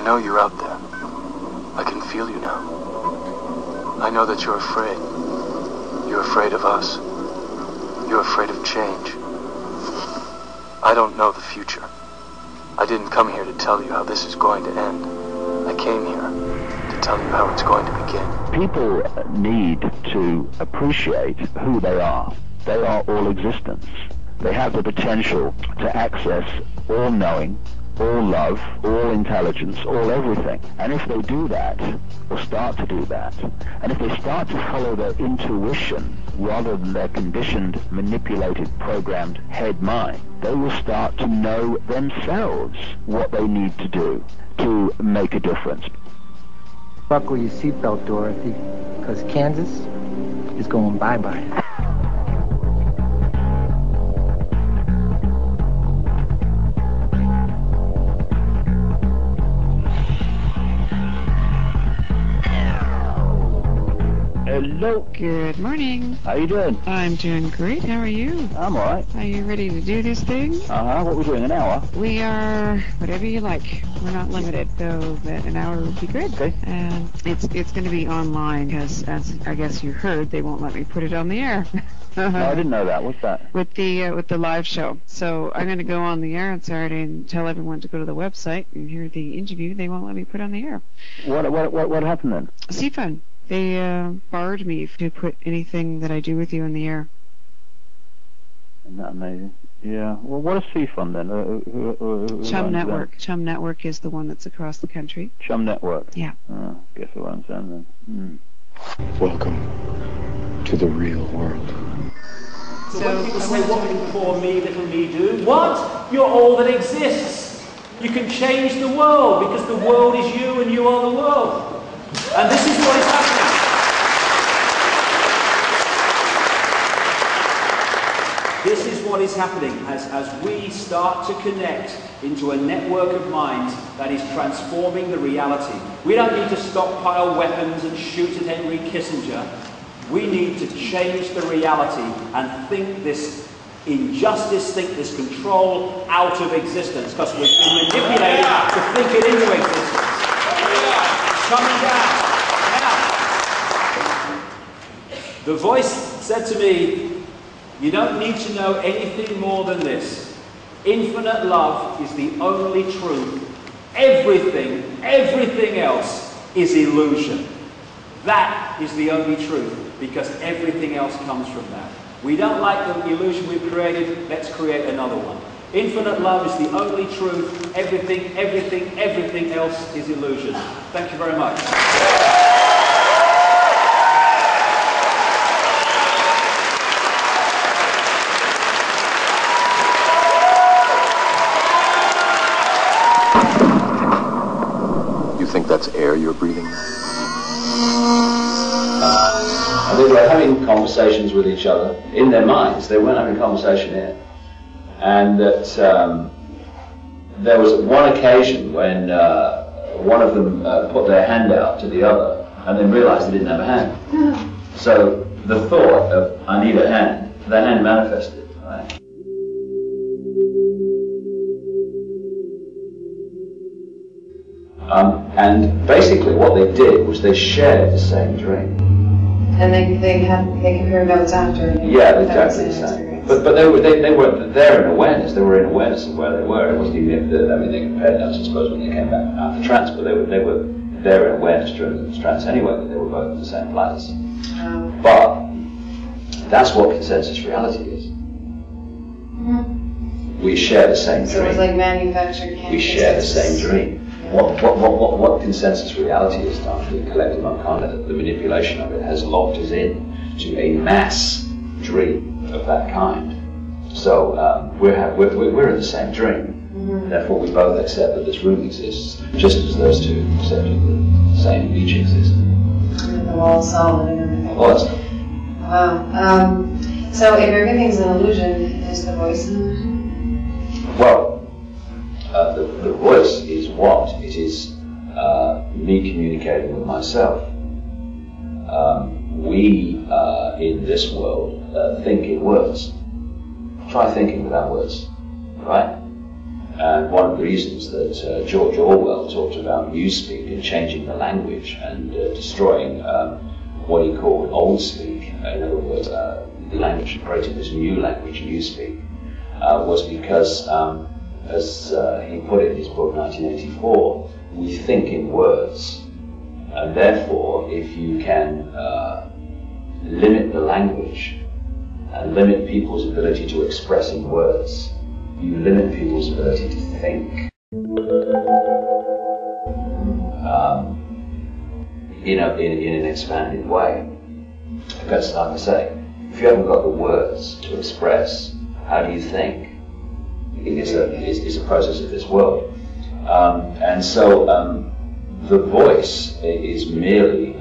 know you're out there. I can feel you now. I know that you're afraid. You're afraid of us. You're afraid of change. I don't know the future. I didn't come here to tell you how this is going to end. I came here to tell you how it's going to begin. People need to appreciate who they are. They are all existence. They have the potential to access all knowing, all love, all intelligence, all everything. And if they do that, or start to do that, and if they start to follow their intuition rather than their conditioned, manipulated, programmed head mind, they will start to know themselves what they need to do to make a difference. Buckle your seatbelt, Dorothy, because Kansas is going bye-bye. Hello. Good morning. How you doing? I'm doing great. How are you? I'm alright. Are you ready to do this thing? What are we doing, an hour? We are whatever you like. We're not limited, so that an hour would be good. Okay. And it's going to be online because, as I guess you heard, they won't let me put it on the air. No, I didn't know that. What's that? With the live show. So I'm going to go on the air on Saturday and tell everyone to go to the website and hear the interview. They won't let me put on the air. What happened then? CFUN. They barred me to put anything that I do with you in the air. Isn't that amazing? Yeah. Well, what is CFUN then? Who Chum Network. Them? Chum Network is the one that's across the country. Chum Network? Yeah. Guess I understand then. Welcome to the real world. So when people say, what can poor me, little me do? What? You're all that exists. You can change the world because the world is you and you are the world. And this is what is happening. This is what is happening as we start to connect into a network of minds that is transforming the reality. We don't need to stockpile weapons and shoot at Henry Kissinger. We need to change the reality and think this injustice, think this control out of existence, because we've been manipulated to think it into existence. It's coming down. Now, the voice said to me, you don't need to know anything more than this. Infinite love is the only truth. Everything else is illusion. That is the only truth, because everything else comes from that. We don't like the illusion we've created, let's create another one. Infinite love is the only truth. Everything else is illusion. Thank you very much. You think that's air you're breathing? And they were having conversations with each other in their minds. They weren't having a conversation here. And that there was one occasion when one of them put their hand out to the other and then realized they didn't have a hand. So the thought of, I need a hand, the hand manifested. Right? And basically what they did was they shared the same dream. And they compare notes after. Yeah, exactly the same. But they weren't there in awareness. They were in awareness of where they were. It wasn't even they compared notes, I suppose, when they came back out of the trance. But they were there in awareness during the trance anyway. But they were both in the same place. But that's what consensus reality is. Mm-hmm. We share the same dream. So it's like manufactured. We share the same dream. What consensus reality is done, the collective unconscious, the manipulation of it has locked us in to a mass dream of that kind. So we're in the same dream. Mm-hmm. Therefore, we both accept that this room exists, just as those two accepted the same beach exists. And the wall's solid and everything. All that stuff. Wow. So if everything's an illusion, is the voice an illusion? Well. The voice is what? It is me communicating with myself. We in this world think in words. Try thinking without words, right? And one of the reasons that George Orwell talked about newspeak and changing the language and destroying what he called old speak, in other words, the language, creating this new language, newspeak, was because, as he put it in his book 1984, we think in words. And therefore, if you can limit the language and limit people's ability to express in words, you limit people's ability to think in an expanded way. Because, like I say, if you haven't got the words to express, how do you think? It's a process of this world. And so the voice is merely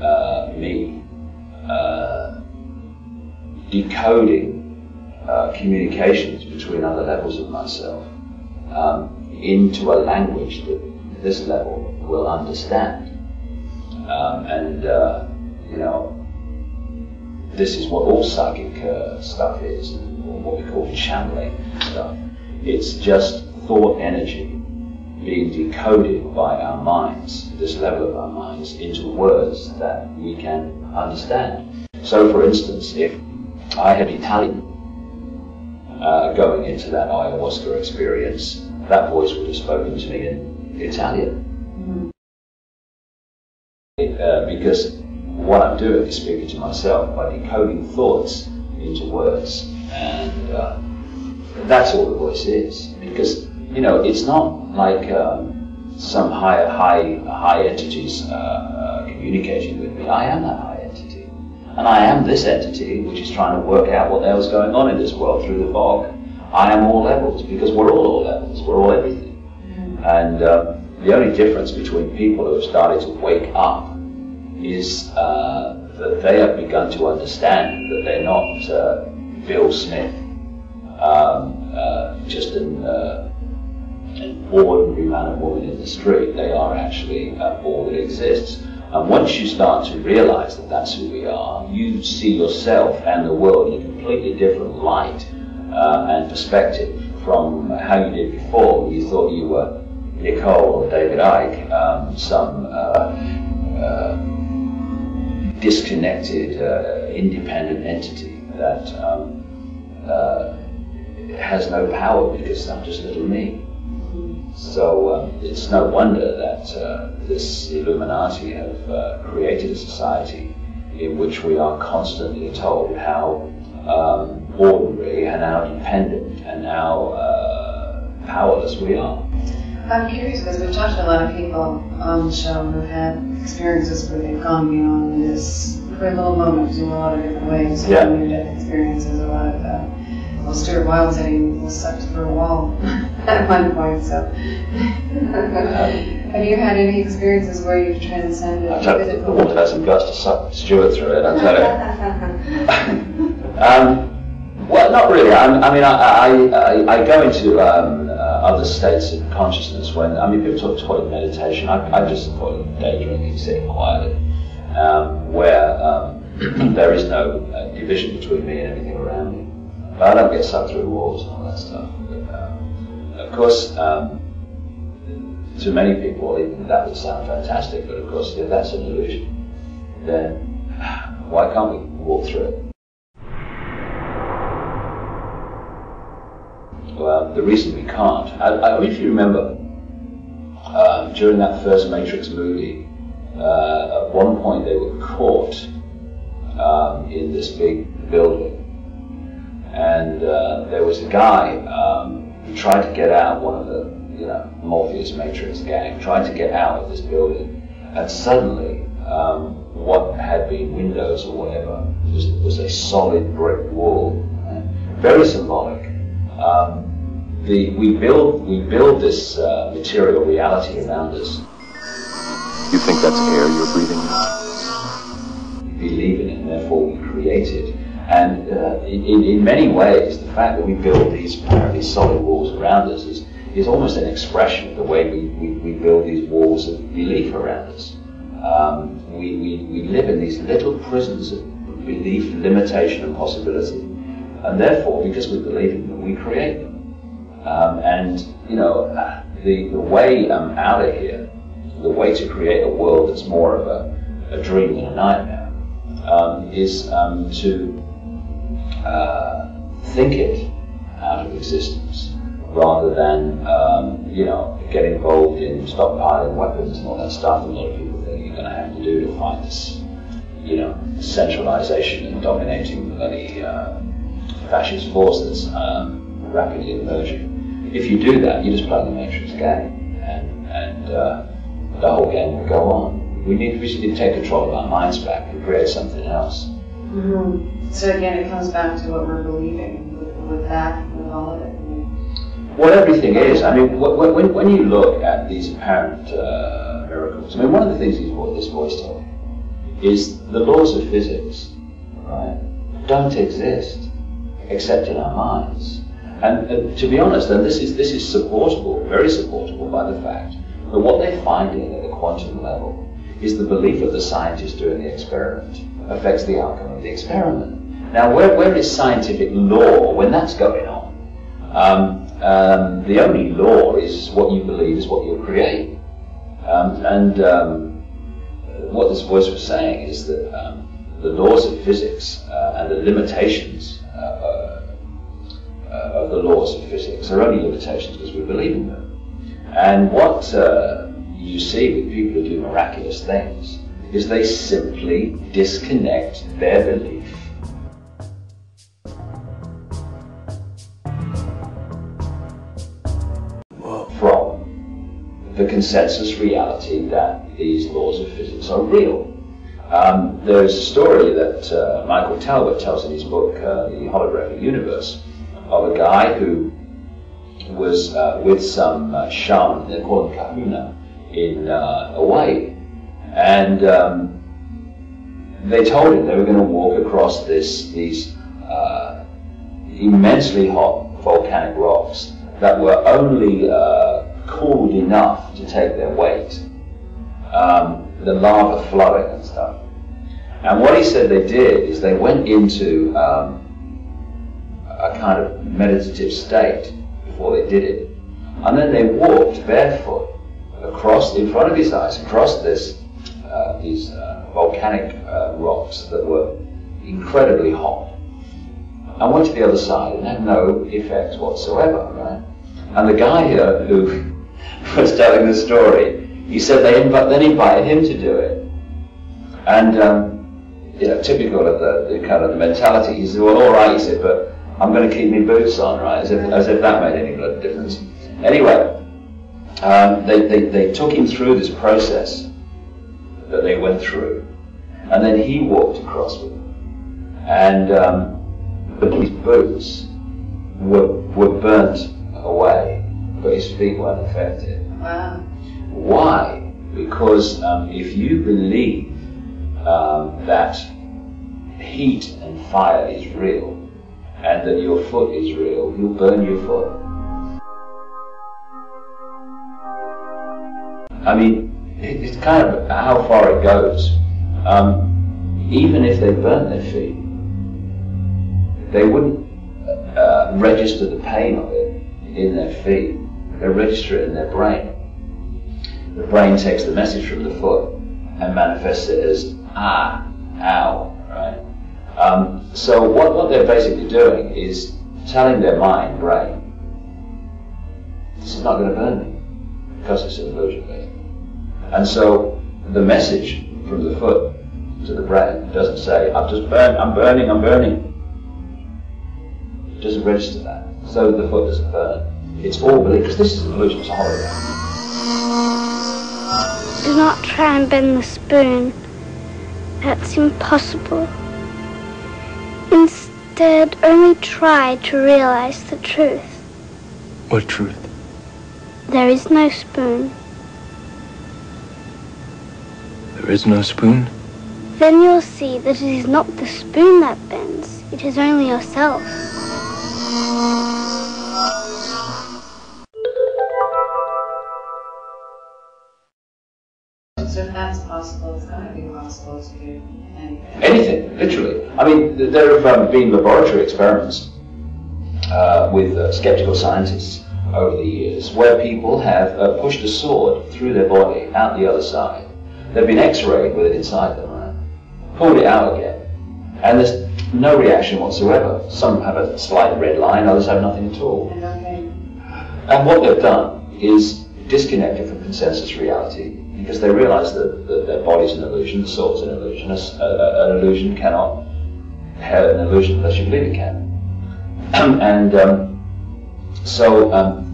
me decoding communications between other levels of myself into a language that this level will understand. This is what all psychic stuff is, or what we call channeling stuff. It's just thought energy being decoded by our minds, this level of our minds, into words that we can understand. So, for instance, if I had Italian going into that ayahuasca experience, that voice would have spoken to me in Italian. Because what I'm doing is speaking to myself by decoding thoughts into words, and that's all the voice is. Because it's not like some high entities communicating with me. I am that high entity, and I am this entity which is trying to work out what the hell's going on in this world through the fog. I am all levels, because we're all levels. We're all everything. And the only difference between people who have started to wake up is that they have begun to understand that they're not Bill Smith, just an ordinary man or woman in the street. They are actually all that exists. And once you start to realize that that's who we are, you see yourself and the world in a completely different light and perspective from how you did before. You thought you were Nicole or David Icke, some disconnected, independent entity that has no power because I'm just little me. So it's no wonder that this Illuminati have created a society in which we are constantly told how ordinary and how dependent and how powerless we are. I'm curious because we've talked to a lot of people on the show who've had experiences where they've gone beyond this very little moment in a lot of different ways. Yeah. Near-death experiences, a lot of well, Stuart Wilde said he was sucked through a wall at one point. So, have you had any experiences where you've transcended? The water has some guts to suck Stuart through it, I tell you. Well, not really. I go into other states of consciousness when, people talk about meditation. I just call it daydreaming, sitting quietly, where there is no division between me and everything around me. But I don't get sucked through walls and all that stuff. Of course, to many people, that would sound fantastic, but of course, if that's an illusion, then why can't we walk through it? Well, the reason we can't, if you remember, during that first Matrix movie, at one point they were caught in this big building, and there was a guy who tried to get out, one of the Morpheus Matrix gang, tried to get out of this building, and suddenly what had been windows or whatever was a solid brick wall, very symbolic. We build this material reality around us. You think that's air you're breathing? We believe in it, and therefore we create it. And in many ways, the fact that we build these apparently solid walls around us is almost an expression of the way we build these walls of belief around us. We live in these little prisons of belief, limitation, and possibility. And therefore, because we believe in them, we create them. And you know, the way out of here, the way to create a world that's more of a dream than a nightmare, is to think it out of existence, rather than you know, get involved in stockpiling weapons and all that stuff. A lot of people think you're going to have to do to fight this, you know, centralization and dominating bloody fascist force that's rapidly emerging. If you do that, you just play the Matrix game, and the whole game will go on. We need to take control of our minds back and create something else. Mm-hmm. So again, it comes back to what we're believing with that, with all of it. Well, everything is. I mean, when you look at these apparent miracles, I mean, one of the things this voice told me is the laws of physics, right, don't exist except in our minds. And to be honest, and this is supportable, very supportable by the fact that what they're finding at the quantum level is the belief of the scientist doing the experiment affects the outcome of the experiment. Now, where is scientific law when that's going on? The only law is what you believe is what you'll create. What this voice was saying is that the laws of physics and the limitations of the laws of physics are only limitations because we believe in them. And what you see with people who do miraculous things is they simply disconnect their belief from the consensus reality that these laws of physics are real. There's a story that Michael Talbot tells in his book, The Holographic Universe, of a guy who was with some shaman, they call them kahuna, in Hawaii. And they told him they were going to walk across these immensely hot volcanic rocks that were only cooled enough to take their weight, the lava flowing and stuff. And what he said they did is they went into a kind of meditative state before they did it, and then they walked barefoot across, in front of his eyes, across these volcanic rocks that were incredibly hot, and went to the other side and had no effect whatsoever, right? And the guy here who was telling the story, he said they then invited him to do it. And, you know, typical of the kind of the mentality, he said, well, all right, he said, but I'm going to keep my boots on, right? As if that made any bloody difference. Anyway, they took him through this process that they went through, and then he walked across with them. And his boots were burnt away, but his feet weren't affected. Wow. Why? Because if you believe that heat and fire is real, and that your foot is real, you'll burn your foot. I mean, it's kind of how far it goes. Even if they burnt their feet, they wouldn't register the pain of it in their feet. They register it in their brain. The brain takes the message from the foot and manifests it as ow, right? So what they're basically doing is telling their brain, this is not going to burn me, because it's an illusion, basically. And so the message from the foot to the brain doesn't say, I'm burning. It doesn't register that. So the foot doesn't burn. It's all belief, because this is an illusion, it's a hologram. Do not try and bend the spoon. That's impossible. Instead, only try to realize the truth. What truth? There is no spoon. There is no spoon? Then you'll see that it is not the spoon that bends. It is only yourself. So if that's possible, it's going to be possible to do anything. Anything, literally. I mean, there have been laboratory experiments with skeptical scientists over the years where people have pushed a sword through their body out the other side. They've been x-rayed with it inside them, right? Pulled it out again, and there's no reaction whatsoever. Some have a slight red line, others have nothing at all. And what they've done is disconnected from consensus reality, because they realize that their body's an illusion, the soul's an illusion. An illusion cannot have an illusion unless you believe it can. So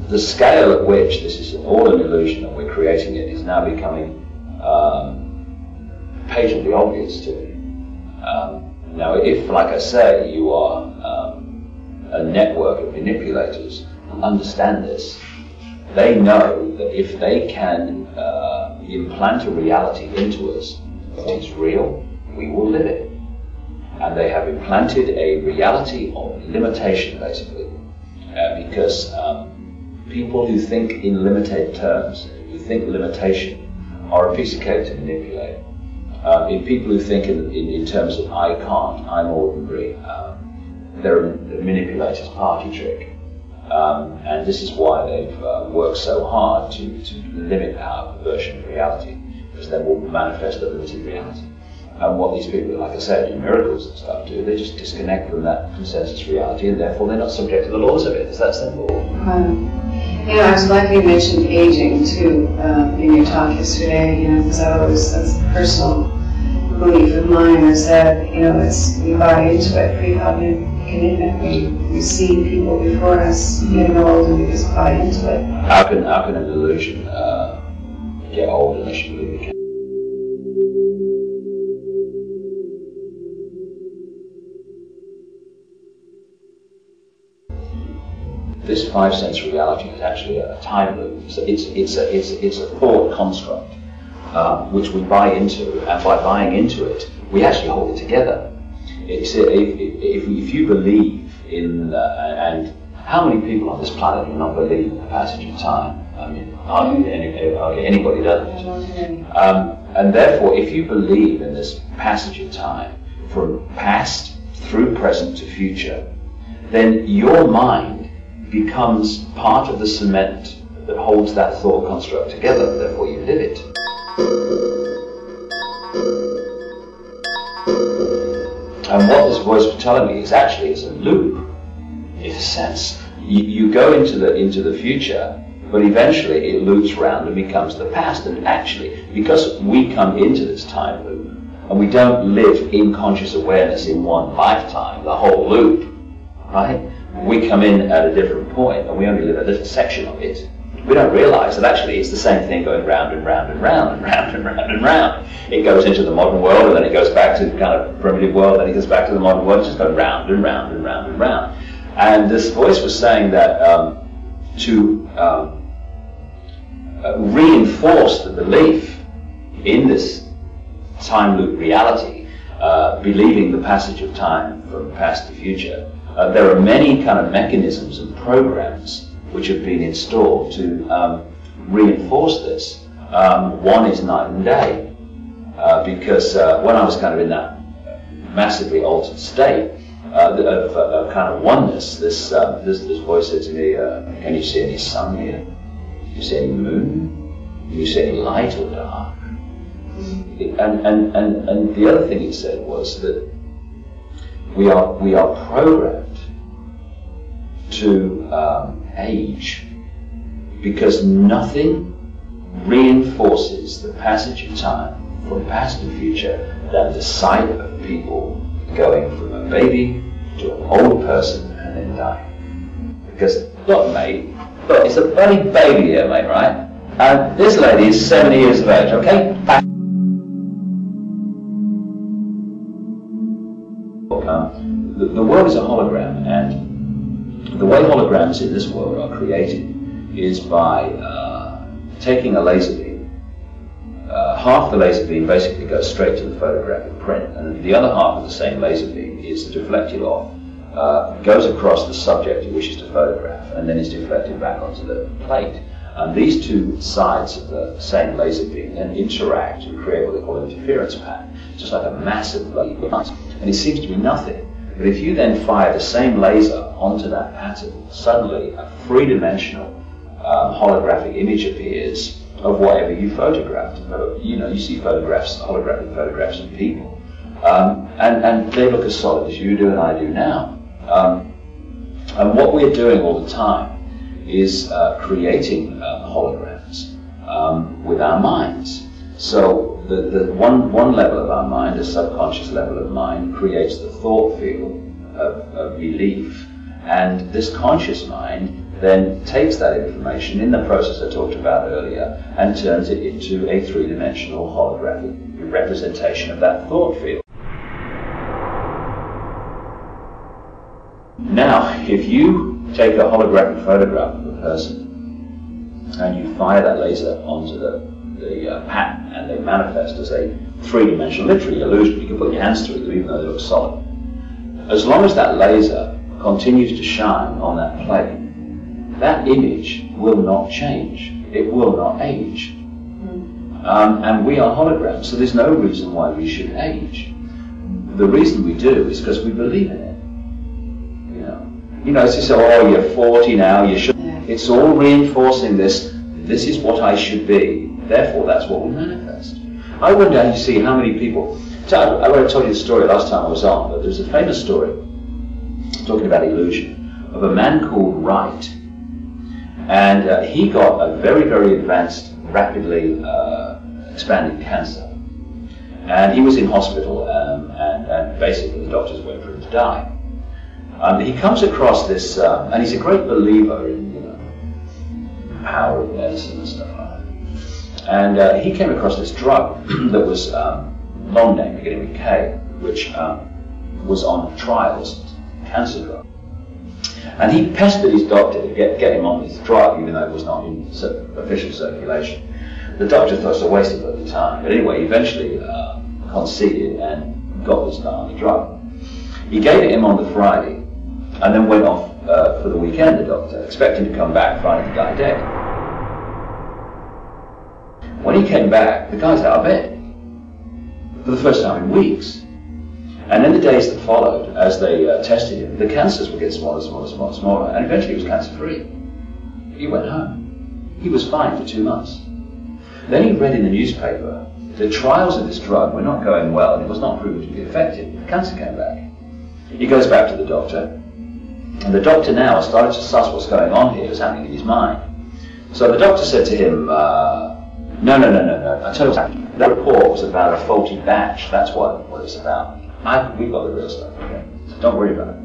the scale at which this is all an illusion and we're creating it is now becoming patently obvious to me. Now, if, like I say, you are a network of manipulators who understand this, they know that if they can implant a reality into us that is real, we will live it. And they have implanted a reality of limitation, basically, because people who think in limited terms, who think limitation, are a piece of cake to manipulate. In people who think in terms of I can't, I'm ordinary, they're a manipulator's party trick. And this is why they've worked so hard to limit our version of reality, because then we'll manifest a limited reality. And what these people, like I said, in miracles and stuff do, they just disconnect from that consensus reality, and therefore they're not subject to the laws of it. It's that simple. You know, I was glad you mentioned aging too in your talk yesterday. You know, because that's a personal belief of mine. Is that we buy into it, pre-cognitive commitment. We see people before us getting old, and we just buy into it. How can an illusion get old unless you believe it can? This five-sense reality is actually a time loop. So it's a thought construct which we buy into, and by buying into it, we actually hold it together. If you believe in, and how many people on this planet do not believe in the passage of time? I mean, hardly anybody doesn't. And therefore, if you believe in this passage of time from past through present to future, then your mind becomes part of the cement that holds that thought construct together, therefore you live it. And what this voice was telling me is actually it's a loop, in a sense. You go into the future, but eventually it loops round and becomes the past. And actually, because we come into this time loop, and we don't live in conscious awareness in one lifetime, the whole loop, right? We come in at a different point, and we only live a little section of it. We don't realize that actually it's the same thing going round and round and round and round and round and round. It goes into the modern world, and then it goes back to the kind of primitive world, then it goes back to the modern world. It's just going round and round and round and round. And this voice was saying that to reinforce the belief in this time loop reality, believing the passage of time from past to future, there are many kind of mechanisms and programs which have been installed to reinforce this. One is night and day, because when I was kind of in that massively altered state of kind of oneness, this voice said to me, "Can you see any sun here? Can you see any moon? Can you see any light or dark?" And the other thing it said was that we are programmed to age, because nothing reinforces the passage of time from past to future than the sight of people going from a baby to an old person and then dying. Because look, mate, look, it's a bloody baby here, mate, right? And this lady is 70 years of age, okay? The world is a hologram, and the way holograms in this world are created is by taking a laser beam. Half the laser beam basically goes straight to the photographic print, and the other half of the same laser beam is deflected off, goes across the subject it wishes to photograph, and then is deflected back onto the plate. And these two sides of the same laser beam then interact and create what they call an interference pattern, just like a massive bloody light. And it seems to be nothing. But if you then fire the same laser onto that pattern, suddenly a three-dimensional holographic image appears of whatever you photographed. You know, you see photographs, holographic photographs of people, and they look as solid as you do and I do now. And what we're doing all the time is creating holograms with our minds. So the one level of our mind, a subconscious level of mind, creates the thought field of belief, and this conscious mind then takes that information in the process I talked about earlier and turns it into a three-dimensional holographic representation of that thought field. Now, if you take a holographic photograph of a person and you fire that laser onto the pattern and they manifest as a three-dimensional, literally illusion, you can put your hands through them even though they look solid. As long as that laser continues to shine on that plane, that image will not change. It will not age. And we are holograms, so there's no reason why we should age. The reason we do is because we believe in it. You know, it's just, oh, you're 40 now, you should. It's all reinforcing this. This is what I should be. Therefore, that's what we manifest. I wonder how you see how many people. I already told you the story last time I was on, but there's a famous story talking about illusion of a man called Wright. And he got a very, very advanced, rapidly expanding cancer. And he was in hospital, and basically the doctors waited for him to die. He comes across this, and he's a great believer in, power of medicine and stuff like that. And he came across this drug that was long name beginning with K, which was on trials, cancer drug. And he pestered his doctor to get him on this drug, even though it was not in official circulation. The doctor thought it was a waste of bloody time. But anyway, he eventually conceded and got this guy on the drug. He gave it him on the Friday, and then went off for the weekend, the doctor, expecting to come back, finding the guy dead. When he came back, the guy's out of bed for the first time in weeks. And in the days that followed, as they tested him, the cancers would get smaller, smaller, smaller, smaller, and eventually he was cancer-free. He went home. He was fine for 2 months. Then he read in the newspaper the trials of this drug were not going well and it was not proven to be effective. Cancer came back. He goes back to the doctor, and the doctor now started to suss what's going on here, what's happening in his mind. So the doctor said to him, no, I tell you what's happening. That report was about a faulty batch. That's what it's about. We've got the real stuff, okay? So don't worry about it.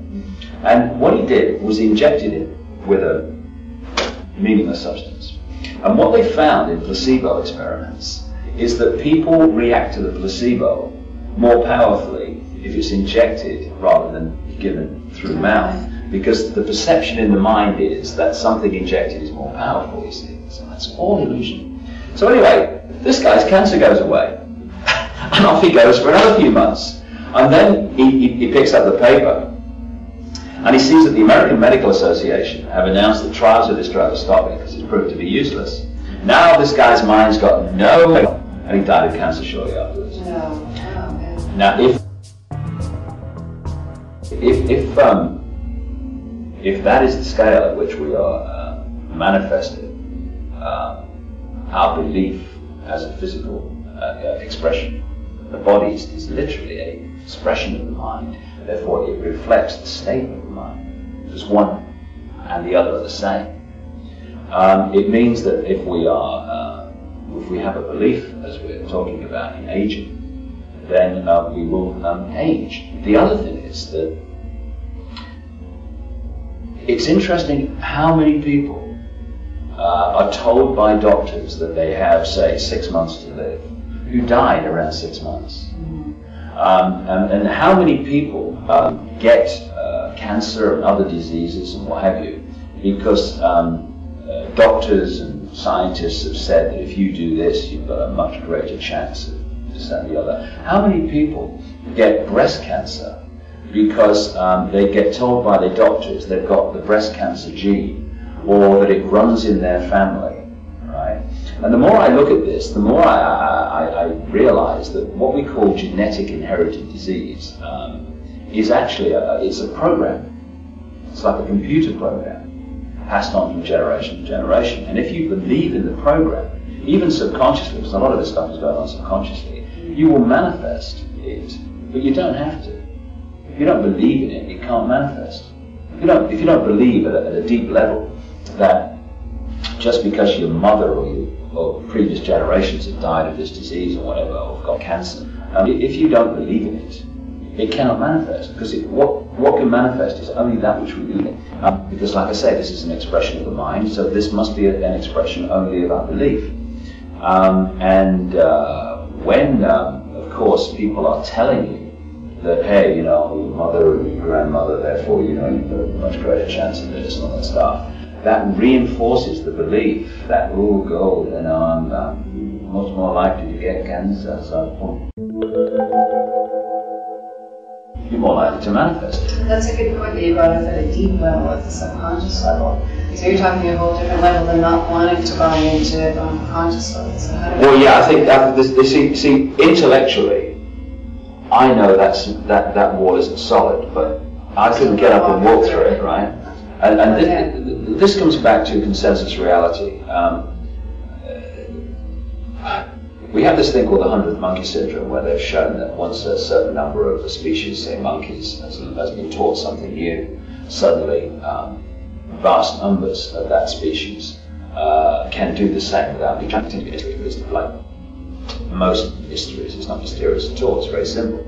And what he did was he injected it with a meaningless substance. And what they found in placebo experiments is that people react to the placebo more powerfully if it's injected rather than given through mouth, because the perception in the mind is that something injected is more powerful, you see. So that's all illusion. So anyway, this guy's cancer goes away, and off he goes for another few months. And then he picks up the paper, and he sees that the American Medical Association have announced that trials of this drug are stopping because it's proved to be useless. Now this guy's mind's got no, and he died of cancer shortly afterwards. Now, if that is the scale at which we are manifesting our belief as a physical expression, the body is literally an expression of the mind. Therefore, it reflects the state of the mind. There's one and the other are the same. It means that if we have a belief, as we're talking about in aging, then we will age. The other thing is that it's interesting how many people are told by doctors that they have, say, 6 months to live, who died around 6 months. And how many people get cancer and other diseases and what have you, because doctors and scientists have said that if you do this, you've got a much greater chance of this, that, and the other. How many people get breast cancer because they get told by their doctors they've got the breast cancer gene, or that it runs in their family, right? And the more I look at this, the more I realize that what we call genetic inherited disease is actually it's a program. It's like a computer program. passed on from generation to generation. And if you believe in the program, even subconsciously, because a lot of this stuff is going on subconsciously, you will manifest it, but you don't have to. If you don't believe in it, it can't manifest. If you don't believe at a deep level that just because your mother or previous generations have died of this disease or whatever, or got cancer, if you don't believe in it, it cannot manifest, because what can manifest is only that which we believe in. Because, like I say, this is an expression of the mind, so this must be an expression only of our belief. When, of course, people are telling you that, hey, you know, your mother or your grandmother, therefore, you know, you've got a much greater chance of this and all that stuff, that reinforces the belief that, oh, God, you know, I'm much more likely to get cancer, so you're more likely to manifest. That's a good point that you brought up at a deep level, at the subconscious level. So you're talking a whole different level than not wanting to buy into it on a conscious level. So how do yeah, I think that see, intellectually, I know that wall isn't solid, but I couldn't get up and walk through it, right? And this comes back to consensus reality. We have this thing called the 100th monkey syndrome, where they've shown that once a certain number of the species, say monkeys, has been taught something new, suddenly vast numbers of that species can do the same without being trapped into mystery. Because, like most mysteries, it's not mysterious at all, it's very simple.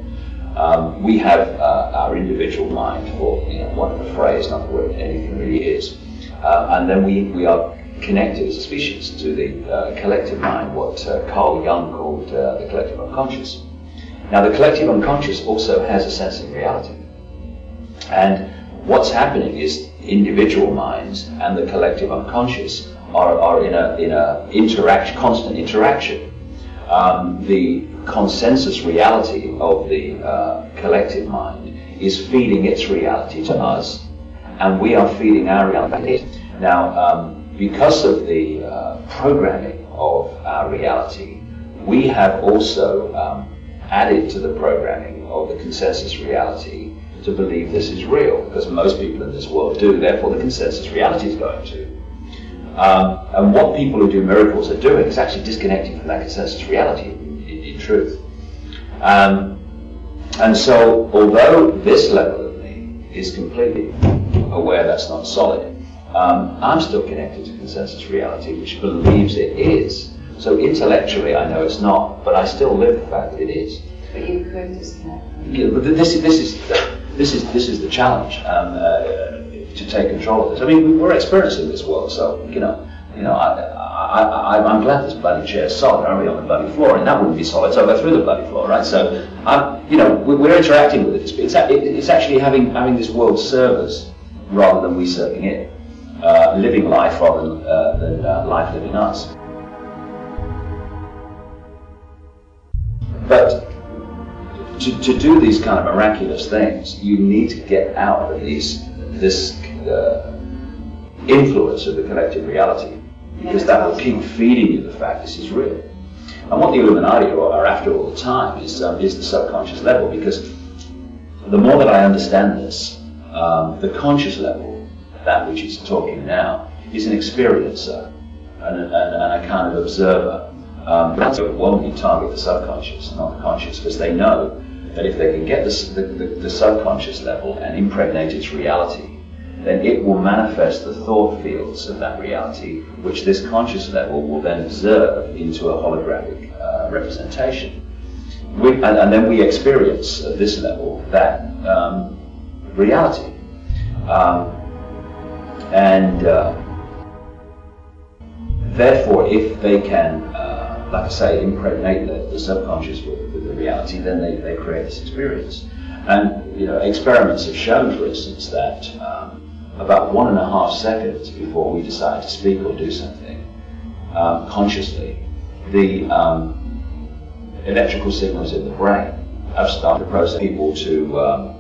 We have our individual mind, or, you know, one of the phrase, not the word anything really is, and then we are connected as a species to the collective mind, what Carl Jung called the collective unconscious. Now, the collective unconscious also has a sense of reality. And what's happening is individual minds and the collective unconscious are in a constant interaction. The consensus reality of the collective mind is feeding its reality to us, and we are feeding our reality. Now, because of the programming of our reality, we have also added to the programming of the consensus reality to believe this is real, because most people in this world do, therefore the consensus reality is going to. And what people who do miracles are doing is actually disconnecting from that consensus reality, in truth. And so, although this level of me is completely aware that's not solid, I'm still connected to consensus reality, which believes it is. So intellectually, I know it's not, but I still live the fact that it is. But you could disconnect. Yeah, but this is the challenge, to take control of this. I mean, we're experiencing this world, so I'm glad this bloody chair is solid. I'm really on the bloody floor, and that wouldn't be solid, so I go through the bloody floor, right? So we're interacting with it. It's actually having this world serve us rather than we serving it. Living life rather than life living us. But to do these kind of miraculous things, you need to get out of this influence of the collective reality, because that will keep feeding you the fact this is real. And what the Illuminati are after all the time is the subconscious level, because the more that I understand this, the conscious level, that which is talking now, is an experiencer and a kind of observer. So it won't target the subconscious, not the conscious, because they know that if they can get the subconscious level and impregnate its reality, then it will manifest the thought fields of that reality, which this conscious level will then observe into a holographic representation. And then we experience at this level that reality. Therefore, if they can, like I say, impregnate the subconscious with the reality, then they create this experience. And experiments have shown, for instance, that about 1.5 seconds before we decide to speak or do something consciously, the electrical signals in the brain have started to process people to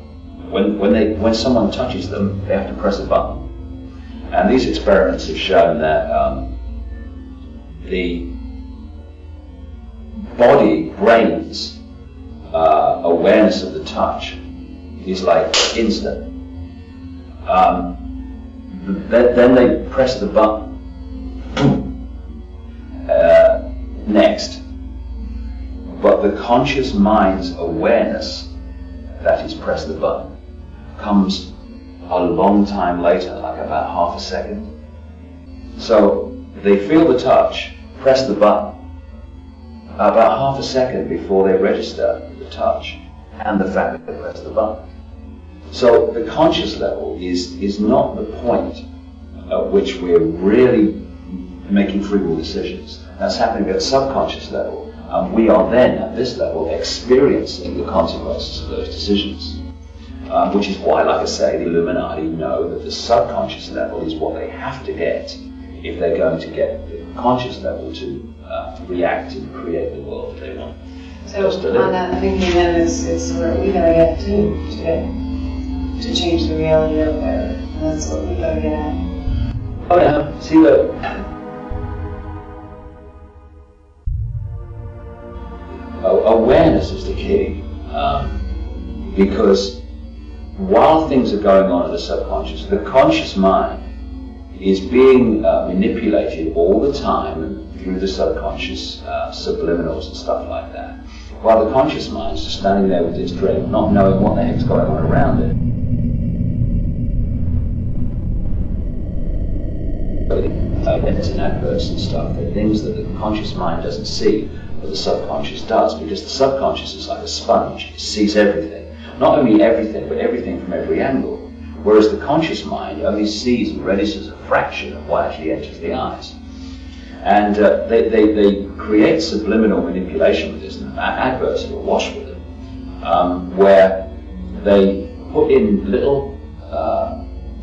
when someone touches them, they have to press a button. And these experiments have shown that the brain's awareness of the touch is like instant. then they press the button. Next. But the conscious mind's awareness that he's pressed the button comes a long time later, like about half a second. So they feel the touch, press the button, about half a second before they register the touch and the fact that they press the button. So the conscious level is not the point at which we're really making free will decisions. That's happening at a subconscious level, and we are then, at this level, experiencing the consequences of those decisions. Which is why, like I say, the Illuminati know that the subconscious level is what they have to get if they're going to get the conscious level to react and create the world they want. So on that thinking, then it's where we gotta get to change the reality out there, and that's what we gotta get at. Oh yeah, see the awareness is the key, because while things are going on in the subconscious, the conscious mind is being manipulated all the time and through the subconscious subliminals and stuff like that, while the conscious mind is just standing there with its dream, not knowing what the heck's going on around it. Events and adverts and stuff, they're things that the conscious mind doesn't see, but the subconscious does, because the subconscious is like a sponge. It sees everything. Not only everything, but everything from every angle. Whereas the conscious mind only sees and registers a fraction of what actually enters the eyes. And they create subliminal manipulation with this, and adverts are awash with it, where they put in little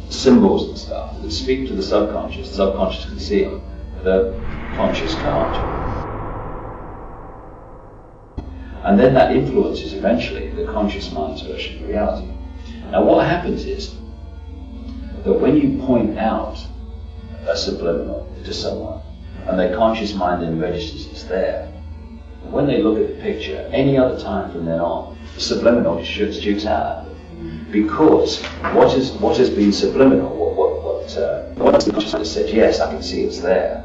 symbols and stuff that speak to the subconscious. The subconscious can see them, the conscious can't. And then that influences eventually the conscious mind's version of reality. Now what happens is that when you point out a subliminal to someone, and their conscious mind then registers it's there, when they look at the picture, any other time from then on, the subliminal just shoots out at them. Because what has been subliminal, once the conscious mind has said, yes, I can see it's there,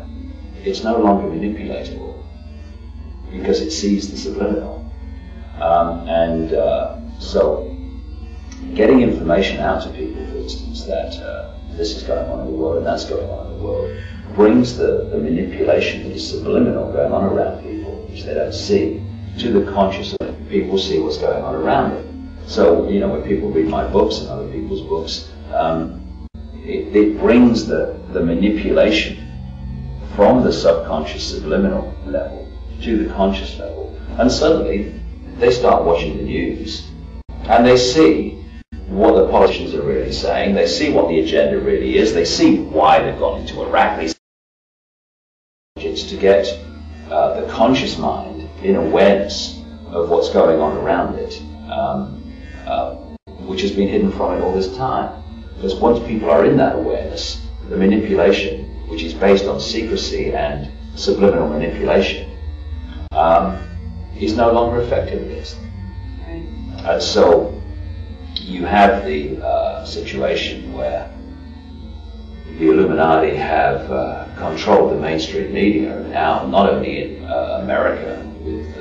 it's no longer manipulatable, because it sees the subliminal. So getting information out to people, for instance, that this is going on in the world and that's going on in the world, brings the manipulation that is subliminal going on around people, which they don't see, to the conscious level. People see what's going on around them. So, when people read my books and other people's books, it brings the manipulation from the subconscious subliminal level to the conscious level. And suddenly, they start watching the news, and they see what the politicians are really saying, they see what the agenda really is, they see why they've gone into Iraq, they see it's to get the conscious mind in awareness of what's going on around it, which has been hidden from it all this time. Because once people are in that awareness, the manipulation, which is based on secrecy and subliminal manipulation, is no longer effective against them. And so you have the situation where the Illuminati have controlled the mainstream media now, not only in America with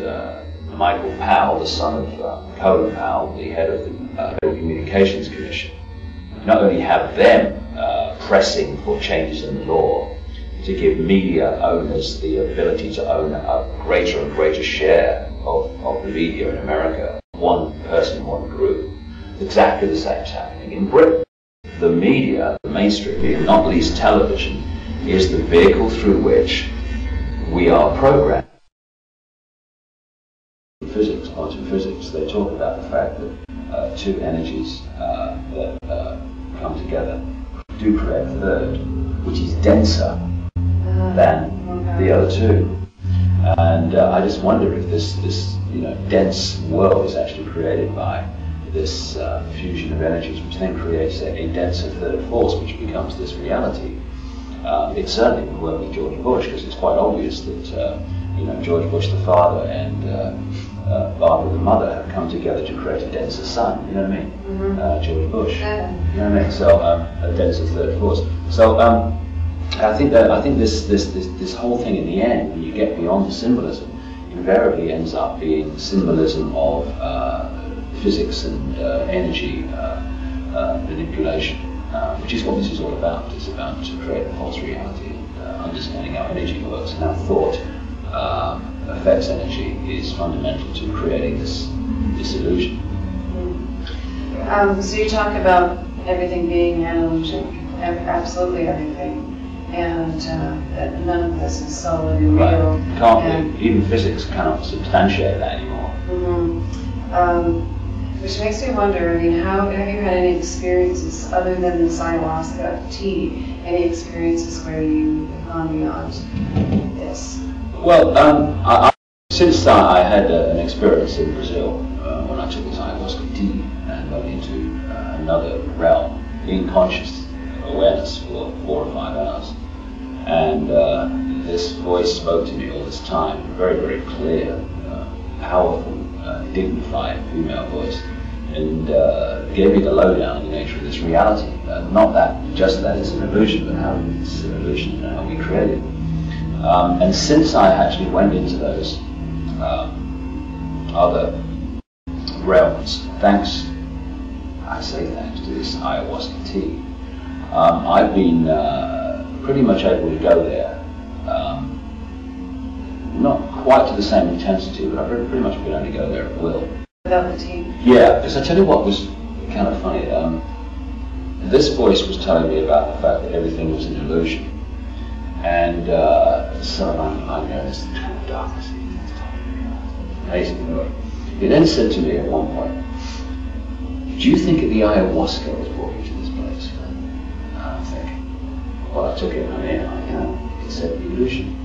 Michael Powell, the son of Colin Powell, the head of the Federal Communications Commission. Not only have them pressing for changes in the law to give media owners the ability to own a greater and greater share of the media in America, one person, one group. Exactly the same is happening in Britain. The media, the mainstream media, not least television, is the vehicle through which we are programmed. In physics, quantum physics, they talk about the fact that two energies that come together do create a third, which is denser than the other two. And I just wonder if this dense world is actually created by this fusion of energies, which then creates a denser third force, which becomes this reality. It certainly would work with George Bush, because it's quite obvious that George Bush the father and Barbara, the mother, have come together to create a denser sun. You know what I mean? George Bush. You know what I mean? So a denser third force. So I think this whole thing in the end, when you get beyond the symbolism, invariably ends up being symbolism of physics and energy manipulation, which is what this is all about. It's about to create a false reality and understanding how energy works and how thought affects energy is fundamental to creating this illusion. So you talk about everything being an illusion, absolutely everything, and that none of this is solid and real. Can't be. Even physics cannot substantiate that anymore. Which makes me wonder, I mean, have you had any experiences other than this ayahuasca tea, any experiences where you've gone beyond this? Well, since I had an experience in Brazil when I took this ayahuasca tea and went into another realm in conscious awareness for 4 or 5 hours, and this voice spoke to me all this time, very, very clear, powerful, dignified female voice, and gave me the lowdown on the nature of this reality. Not just that it's an illusion, but how it's an illusion and how we create it. And since I actually went into those other realms, I say thanks to this ayahuasca tea, I've been pretty much able to go there. Not quite to the same intensity, but I've pretty much been able to go there at will. Without the tea? Yeah, because I tell you what was kind of funny. This voice was telling me about the fact that everything was an illusion. And so I'm there in this darkness. Amazing. He then said to me at one point, "Do you think the ayahuasca was brought you to this place?" And I'm thinking, well, I took it and I'm in. It said the illusion.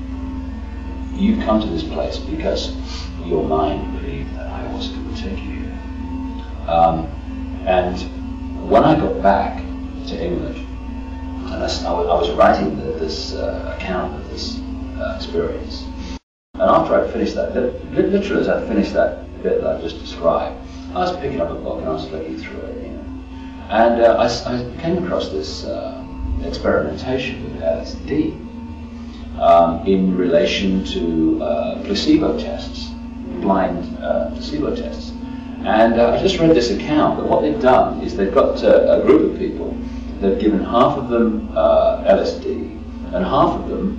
You've come to this place because your mind believed that ayahuasca would take you here. And when I got back to England, and I was writing this account of this experience, and after I finished that, literally as I finished that bit that I just described, I was picking up a book and I was flicking through it, and I came across this experimentation with LSD. In relation to placebo tests, blind placebo tests. And I just read this account that what they've done is they've got a group of people, they've given half of them LSD and half of them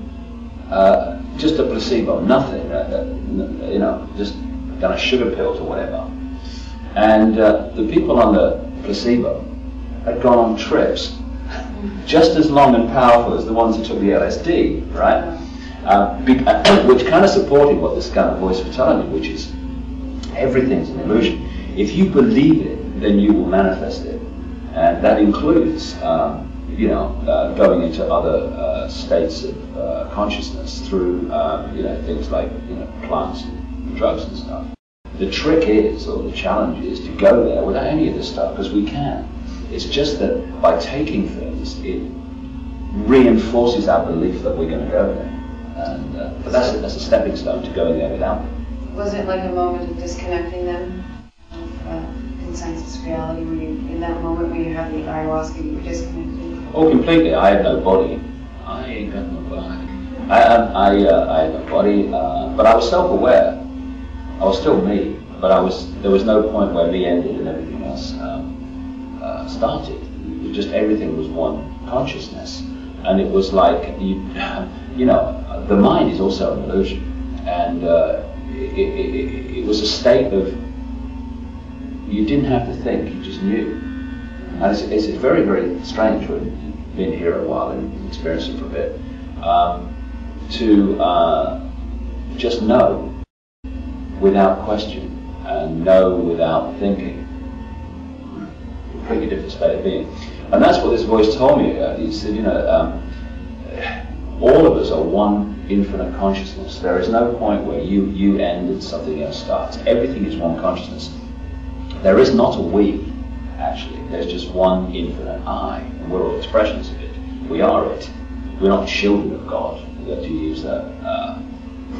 just a placebo, nothing, just done a sugar pill or whatever. And the people on the placebo had gone on trips just as long and powerful as the ones who took the LSD, right? Which kind of supported what this kind of voice was telling me, which is everything's an illusion. If you believe it, then you will manifest it, and that includes, going into other states of consciousness through, things like plants and drugs and stuff. The trick is, or the challenge is, to go there without any of this stuff, because we can. It's just that by taking things, it reinforces our belief that we're going to go there. And but that's a stepping stone to going there without them. Was it like a moment of disconnecting them of consensus reality? When you, in that moment when you had the ayahuasca, you were disconnected? Oh, completely. I had no body. I ain't got no body. I had no body, but I was self-aware. I was still me, but there was no point where me ended and everything else started. It was just everything was one consciousness, and it was like the mind is also an illusion, and it was a state of you didn't have to think, you just knew, and it's very, very strange when you've been here a while and experienced it for a bit to just know without question and know without thinking. Completely different state of being. And that's what this voice told me. He said, all of us are one infinite consciousness. There is no point where you end and something else starts. Everything is one consciousness. There is not a we, actually. There's just one infinite I, and we're all expressions of it. We are it. We're not children of God, to use that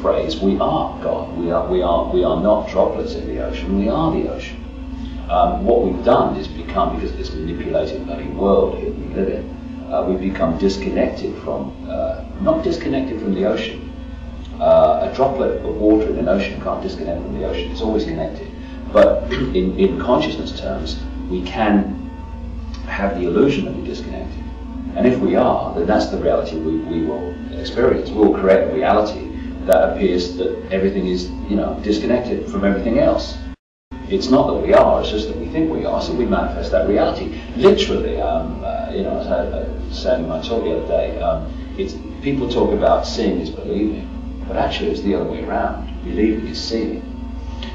phrase, we are God. We are not droplets in the ocean. We are the ocean. What we've done is become, because of this manipulated bloody world here we live in, we've become disconnected from, not disconnected from the ocean. A droplet of water in an ocean can't disconnect from the ocean. It's always connected. But in consciousness terms, we can have the illusion that we're disconnected. And if we are, then that's the reality we will experience. We will create a reality that appears that everything is, disconnected from everything else. It's not that we are, it's just that we think we are, so we manifest that reality. Literally, as I was saying in my talk the other day, people talk about seeing is believing, but actually it's the other way around. Believing is seeing.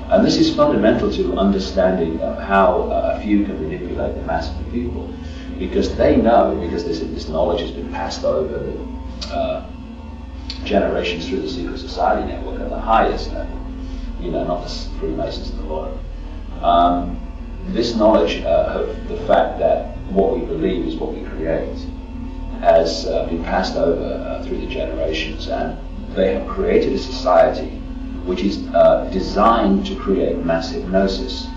And this is fundamental to understanding how a few can manipulate the masses of people, because they know, because this knowledge has been passed over the generations through the secret society network at the highest level, not the Freemasons and the law. This knowledge of the fact that what we believe is what we create has been passed over through the generations, and they have created a society which is designed to create mass hypnosis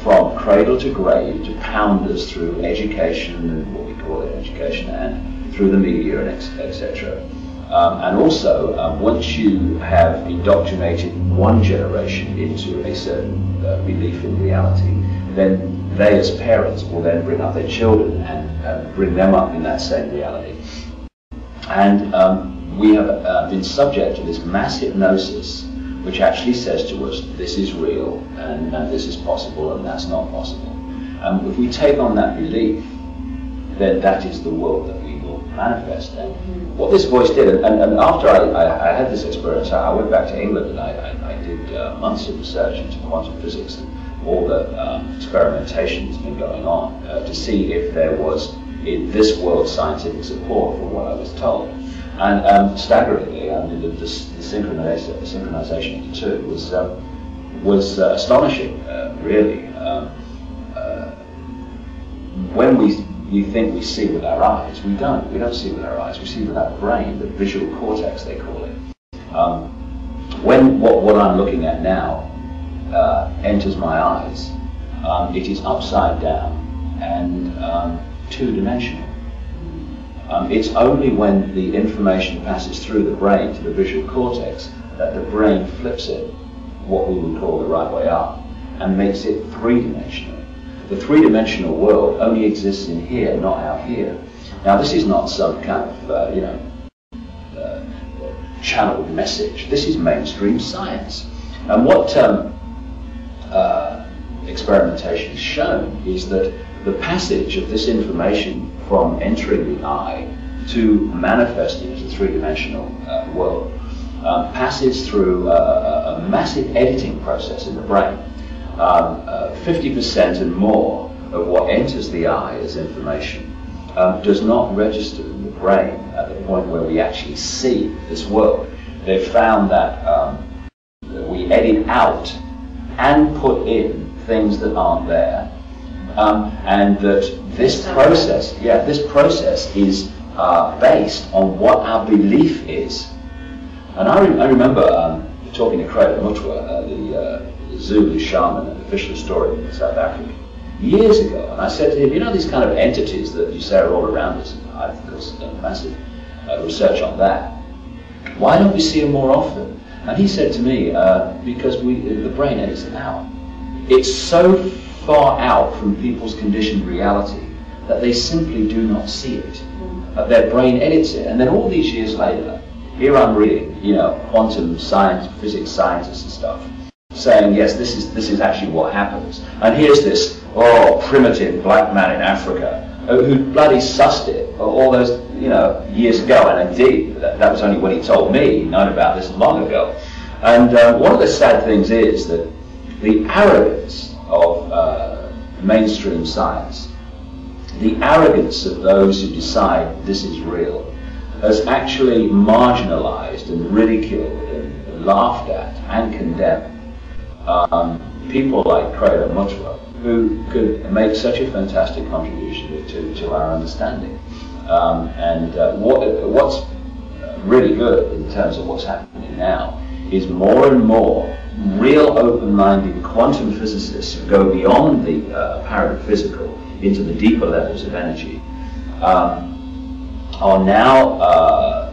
from cradle to grave, to pounders through education, and what we call it education, and through the media, and etc. And also, once you have indoctrinated one generation into a certain belief in reality, then they as parents will then bring up their children and bring them up in that same reality. And we have been subject to this mass hypnosis, which actually says to us, this is real, and this is possible, and that's not possible. If we take on that belief, then that is the world that we will manifest. And what this voice did, and after I had this experience, I went back to England, and I did months of research into quantum physics and all the experimentation that's been going on to see if there was in this world scientific support for what I was told. And staggeringly, the synchronization of the two was astonishing, really. When we think we see with our eyes, we don't. We don't see with our eyes. We see with our brain, the visual cortex, they call it. When what I'm looking at now enters my eyes, it is upside down and two-dimensional. It's only when the information passes through the brain to the visual cortex that the brain flips it, what we would call the right way up, and makes it three-dimensional. The three-dimensional world only exists in here, not out here. Now, this is not some kind of, channeled message. This is mainstream science. And what experimentation has shown is that the passage of this information from entering the eye to manifesting as a three-dimensional world passes through a massive editing process in the brain. 50% and more of what enters the eye as information does not register in the brain at the point where we actually see this world. They've found that we edit out and put in things that aren't there, and that this process is based on what our belief is. And I remember talking to Craig Mutwa, the Zulu shaman and official historian in South Africa, years ago, and I said to him, these kind of entities that you say are all around us, and I've of course done massive research on that, why don't we see them more often? And he said to me, because the brain edits it out. It's so far out from people's conditioned reality that they simply do not see it. Their brain edits it, and then all these years later, here I'm reading, quantum science, physics scientists and stuff, saying, yes, this is actually what happens. And here's this, primitive black man in Africa who bloody sussed it all those, years ago. And indeed, that was only when he told me. He'd known about this long ago. And one of the sad things is that the arrogance of mainstream science, the arrogance of those who decide this is real, has actually marginalized and ridiculed and laughed at and condemned people like Craig Mutwa, who could make such a fantastic contribution to our understanding. What's really good in terms of what's happening now is more and more real open-minded quantum physicists who go beyond the apparent physical into the deeper levels of energy are now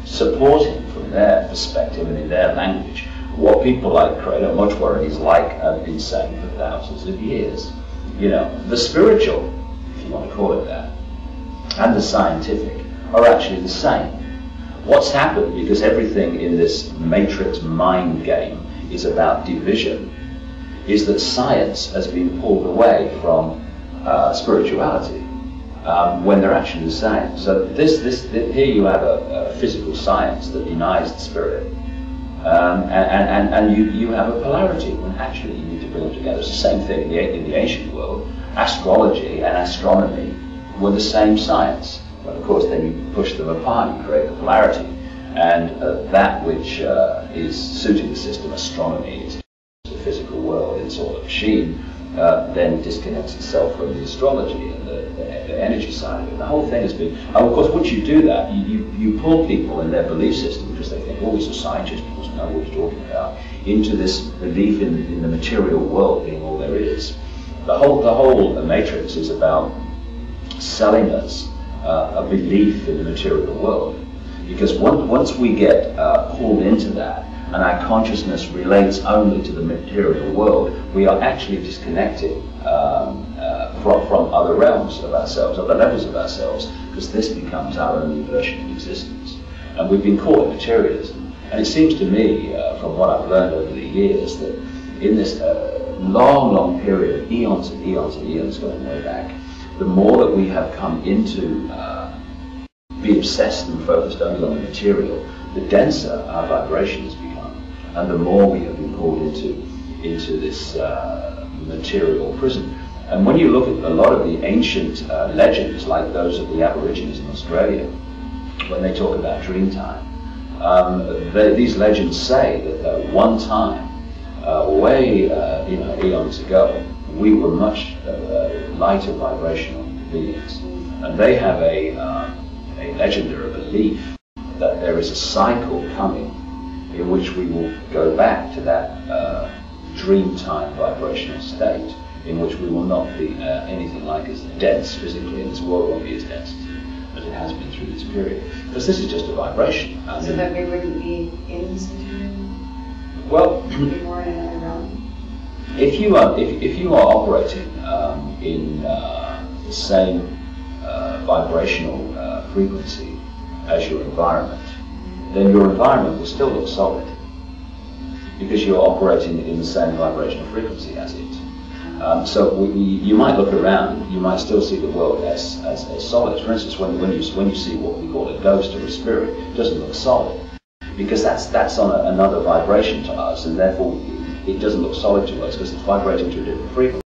supporting from their perspective and in their language what people like Credo Muchworries have been saying for thousands of years. You know, the spiritual, if you want to call it that, and the scientific are actually the same. What's happened, because everything in this matrix mind game is about division, is that science has been pulled away from spirituality when they're actually the same. So here you have a physical science that denies the spirit, and you have a polarity when actually you need to bring them together. It's the same thing in the ancient world. Astrology and astronomy were the same science. But of course, then you push them apart, you create a polarity. And that which is suiting the system, astronomy, is the physical world, it's all a machine, then disconnects itself from the astrology and the energy side of it. The whole thing has been, and of course, once you do that, you pull people in their belief system, because they think, oh, these are scientists, people know what you're talking about, into this belief in the material world being all there is. The whole matrix is about selling us a belief in the material world, because once we get pulled into that and our consciousness relates only to the material world, we are actually disconnected from other realms of ourselves, other levels of ourselves, because this becomes our only version of existence. And we've been caught in materialism. And it seems to me, from what I've learned over the years, that in this long period of eons and eons and eons going way back, the more that we have come into be obsessed and focused only on the material, the denser our vibration has become, and the more we have been pulled into this material prison. And when you look at a lot of the ancient legends, like those of the Aborigines in Australia, when they talk about dream time, these legends say that one time, way eons ago, we were much lighter vibrational beings, and they have a legendary belief that there is a cycle coming in which we will go back to that dream time vibrational state, in which we will not be anything like as dense physically, and this world won't be as dense as it has been through this period, because this is just a vibration. So that we wouldn't be in this material? Well, we'd be more in another realm? If you are operating in the same vibrational frequency as your environment, then your environment will still look solid, because you're operating in the same vibrational frequency as it. So you might look around, you might still see the world as solid. For instance, when you see what we call a ghost or a spirit, it doesn't look solid, because that's on another vibration to us, and therefore it doesn't look solid to us because it's vibrating to a different frequency.